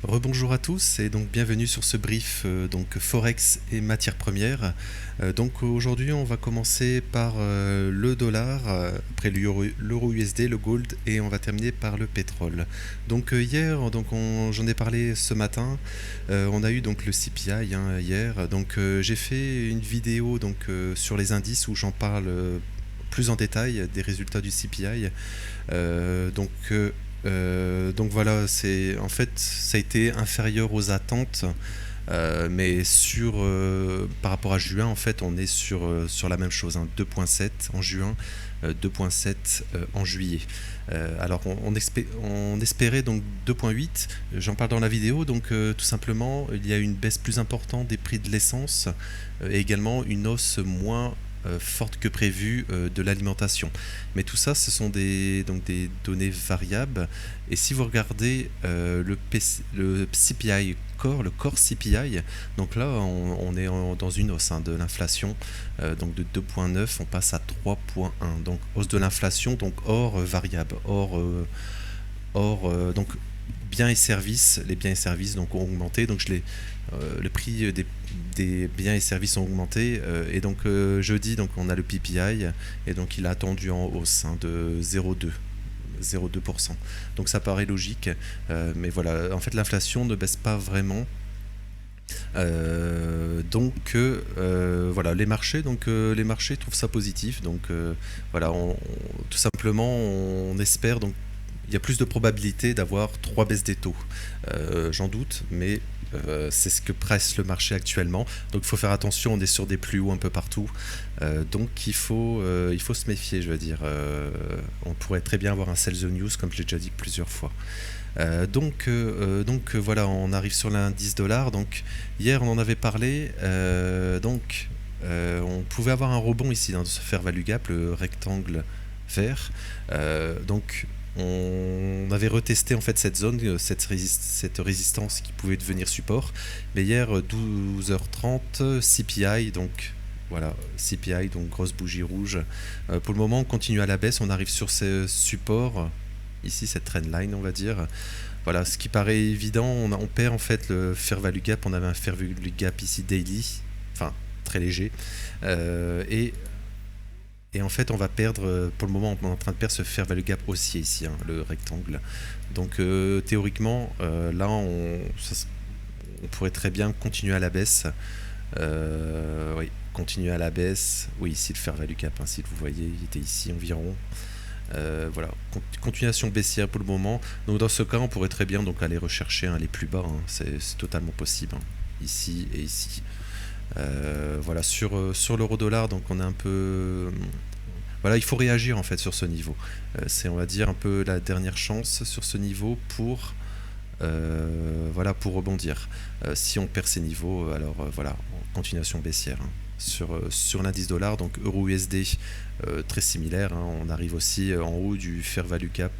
Rebonjour à tous et donc bienvenue sur ce brief donc Forex et matières premières. Donc aujourd'hui on va commencer par le dollar, après l'euro USD, le gold et on va terminer par le pétrole. Donc hier, j'en ai parlé ce matin, on a eu donc le CPI hier. Donc j'ai fait une vidéo sur les indices où j'en parle plus en détail des résultats du CPI. Donc voilà, c'est en fait ça a été inférieur aux attentes, mais par rapport à juin, en fait, on est sur la même chose, hein, 2,7 en juin, 2,7 en juillet. Alors on espérait donc 2,8. J'en parle dans la vidéo. Donc tout simplement, il y a une baisse plus importante des prix de l'essence et également une hausse moins forte que prévu de l'alimentation. Mais tout ça, ce sont donc des données variables. Et si vous regardez le CPI Core, le Core CPI, donc là, on est dans une hausse de l'inflation. Donc de 2,9, on passe à 3,1. Donc hausse de l'inflation, donc hors variable, donc biens et services. Les biens et services donc ont augmenté. Donc le prix des biens et services ont augmenté, et donc jeudi donc on a le PPI et donc il a attendu en hausse de 0,2%. Donc ça paraît logique, mais voilà, en fait l'inflation ne baisse pas vraiment. Voilà, les marchés trouvent ça positif. Donc voilà, tout simplement on espère donc il y a plus de probabilité d'avoir 3 baisses des taux. J'en doute, mais c'est ce que presse le marché actuellement. Donc il faut faire attention, on est sur des plus hauts un peu partout. Donc il faut se méfier, je veux dire. On pourrait très bien avoir un sell the news, comme je l'ai déjà dit plusieurs fois. Voilà, on arrive sur l'indice dollar. Donc hier on en avait parlé. On pouvait avoir un rebond ici dans ce fair value gap, le rectangle vert. On avait retesté en fait cette zone, cette résistance qui pouvait devenir support. Mais hier 12h30 CPI, donc voilà, CPI, donc grosse bougie rouge. Pour le moment on continue à la baisse, on arrive sur ce support ici, cette trendline on va dire. Voilà, ce qui paraît évident, on perd en fait le fair value gap. On avait un fair value gap ici daily, enfin très léger, et en fait on va perdre, pour le moment on est en train de perdre ce fair value gap haussier ici, le rectangle. Donc théoriquement là on pourrait très bien continuer à la baisse. Oui, continuer à la baisse. Oui, ici le fair value gap, si vous voyez, il était ici environ. Voilà, continuation baissière pour le moment. Donc dans ce cas, on pourrait très bien donc aller rechercher les plus bas. C'est totalement possible, ici et ici. Voilà, sur l'euro-dollar, donc on est un peu. Voilà, il faut réagir en fait sur ce niveau. C'est, on va dire, un peu la dernière chance sur ce niveau pour rebondir. Si on perd ces niveaux, alors voilà, continuation baissière. Sur l'indice dollar, donc euro USD, très similaire, on arrive aussi en haut du fair value gap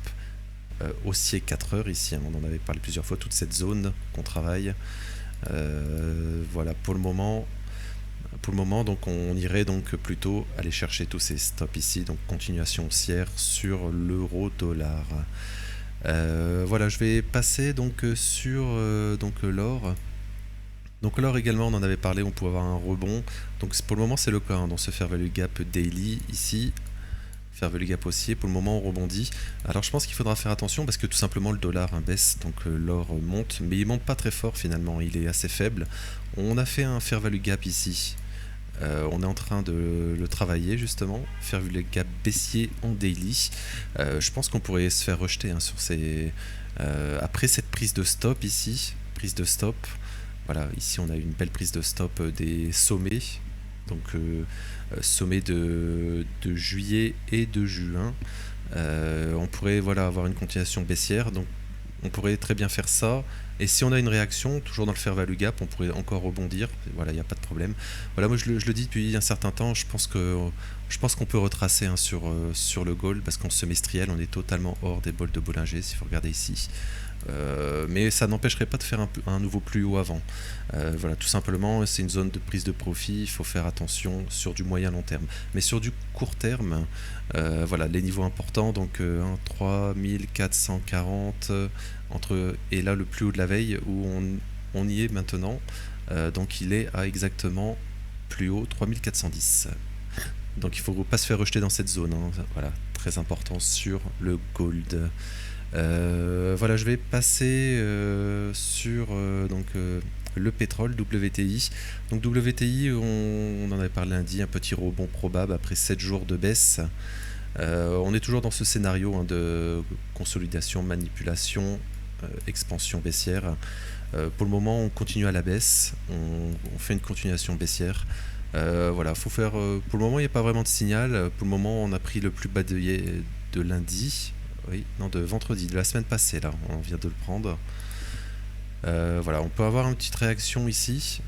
haussier 4 heures ici, on en avait parlé plusieurs fois, toute cette zone qu'on travaille. Voilà, pour le moment donc on irait donc plutôt aller chercher tous ces stops ici, donc continuation haussière sur l'euro dollar. Voilà, je vais passer donc sur l'or. Donc l'or également, on en avait parlé, on pouvait avoir un rebond. Donc pour le moment c'est le cas, dans ce fair value gap daily ici, fair value gap haussier, pour le moment on rebondit. Alors je pense qu'il faudra faire attention parce que tout simplement le dollar baisse, donc l'or monte, mais il monte pas très fort finalement, il est assez faible. On a fait un fair value gap ici, on est en train de le travailler justement, fair value gap baissier en daily. Je pense qu'on pourrait se faire rejeter sur ces... après cette prise de stop ici, voilà, ici on a une belle prise de stop des sommets, donc sommets de juillet et de juin. On pourrait avoir une continuation baissière, donc on pourrait très bien faire ça. Et si on a une réaction, toujours dans le fair value gap, on pourrait encore rebondir. Voilà, il n'y a pas de problème. Voilà, moi je le dis depuis un certain temps, je pense qu'on peut retracer sur le gold, parce qu'en semestriel, on est totalement hors des bols de Bollinger, si vous regardez ici. Mais ça n'empêcherait pas de faire un nouveau plus haut avant. Voilà, tout simplement, c'est une zone de prise de profit, il faut faire attention sur du moyen long terme. Mais sur du court terme, voilà, les niveaux importants, donc 3440 et là le plus haut de la veille où on y est maintenant, donc il est à exactement plus haut 3410. Donc il ne faut pas se faire rejeter dans cette zone, hein. Voilà, très important sur le gold. Voilà, je vais passer sur le pétrole, WTI. Donc WTI, on en avait parlé lundi, un petit rebond probable après 7 jours de baisse. On est toujours dans ce scénario, hein, de consolidation, manipulation, expansion baissière. Pour le moment, on continue à la baisse, on fait une continuation baissière. Voilà, faut faire. Pour le moment, il n'y a pas vraiment de signal. Pour le moment, on a pris le plus bas de lundi. Oui, non, de vendredi, de la semaine passée, là, on vient de le prendre. Voilà, on peut avoir une petite réaction ici.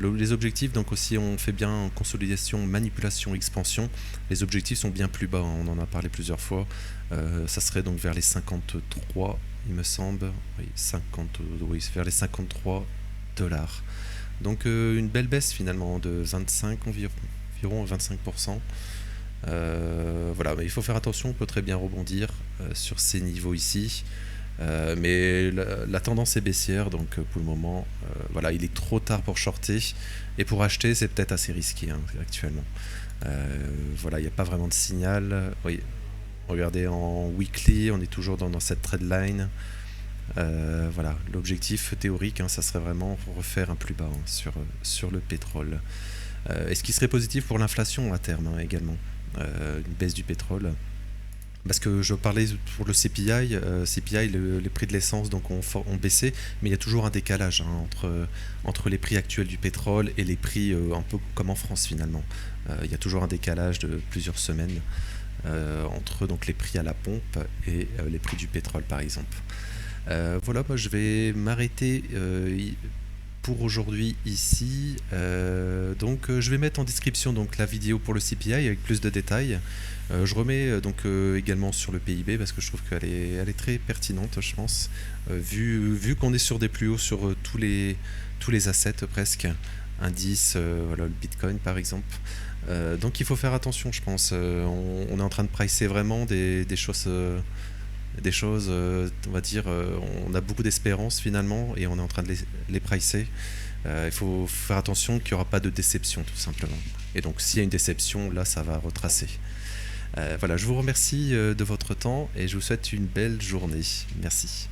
Les objectifs, donc aussi, on fait bien consolidation, manipulation, expansion. Les objectifs sont bien plus bas, hein, on en a parlé plusieurs fois. Ça serait donc vers les 53, il me semble. Oui, vers les 53 dollars. Donc une belle baisse finalement de 25 environ 25%. Voilà, mais il faut faire attention, on peut très bien rebondir sur ces niveaux ici. Mais la tendance est baissière, donc pour le moment, voilà, il est trop tard pour shorter. Et pour acheter, c'est peut-être assez risqué, hein, actuellement. Voilà, il n'y a pas vraiment de signal. Oui, regardez en weekly, on est toujours dans cette trendline. Voilà, l'objectif théorique, hein, ça serait vraiment refaire un plus bas, hein, sur le pétrole. Et ce qui serait positif pour l'inflation à terme, hein, également. Une baisse du pétrole. Parce que je parlais pour le CPI, les prix de l'essence donc ont baissé, mais il y a toujours un décalage, hein, entre les prix actuels du pétrole et les prix un peu comme en France finalement. Il y a toujours un décalage de plusieurs semaines entre donc les prix à la pompe et les prix du pétrole par exemple. Voilà, moi, je vais m'arrêter pour aujourd'hui ici. Donc je vais mettre en description donc la vidéo pour le CPI avec plus de détails. Je remets donc également sur le PIB parce que je trouve qu'elle est très pertinente, je pense, vu qu'on est sur des plus hauts sur tous les assets presque, indices, voilà, le Bitcoin par exemple. Donc il faut faire attention, je pense. On est en train de pricer vraiment des choses, on va dire, on a beaucoup d'espérance finalement et on est en train de les pricer. Il faut faire attention qu'il n'y aura pas de déception tout simplement. Et donc s'il y a une déception, là ça va retracer. Voilà, je vous remercie de votre temps et je vous souhaite une belle journée. Merci.